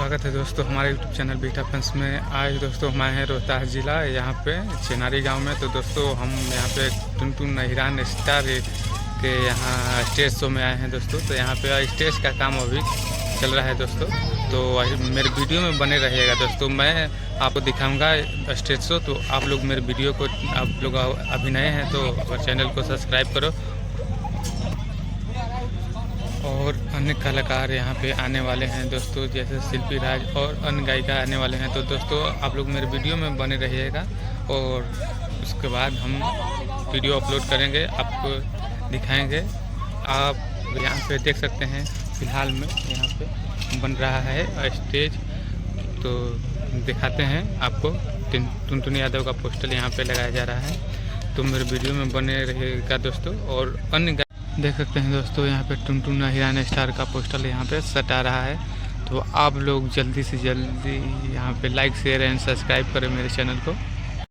स्वागत है दोस्तों हमारे यूट्यूब चैनल बीटा फंस में। आज दोस्तों हमारे हैं रोहतास ज़िला, यहाँ पे चेनारी गांव में। तो दोस्तों हम यहाँ पे टुनटुन हिरान स्टार के यहाँ स्टेज शो में आए हैं दोस्तों। तो यहाँ पे स्टेज का काम अभी चल रहा है दोस्तों, तो मेरे वीडियो में बने रहिएगा दोस्तों। मैं आपको दिखाऊंगा स्टेज शो, तो आप लोग मेरे वीडियो को, आप लोग अभी नए हैं तो चैनल को सब्सक्राइब करो। और अन्य कलाकार यहाँ पे आने वाले हैं दोस्तों, जैसे शिल्पी राज और अन्य गायिका आने वाले हैं। तो दोस्तों आप लोग मेरे वीडियो में बने रहिएगा और उसके बाद हम वीडियो अपलोड करेंगे, आपको दिखाएंगे। आप यहाँ पे देख सकते हैं फ़िलहाल में यहाँ पे बन रहा है स्टेज, तो दिखाते हैं आपको। टुनटुन यादव का पोस्टर यहाँ पे लगाया जा रहा है, तो मेरे वीडियो में बने रहेगा दोस्तों। और अन्य देख सकते हैं दोस्तों यहाँ पे टुनटुन हिरान स्टार का पोस्टर यहाँ पे सटा रहा है। तो आप लोग जल्दी से जल्दी यहाँ पे लाइक शेयर एंड सब्सक्राइब करें मेरे चैनल को।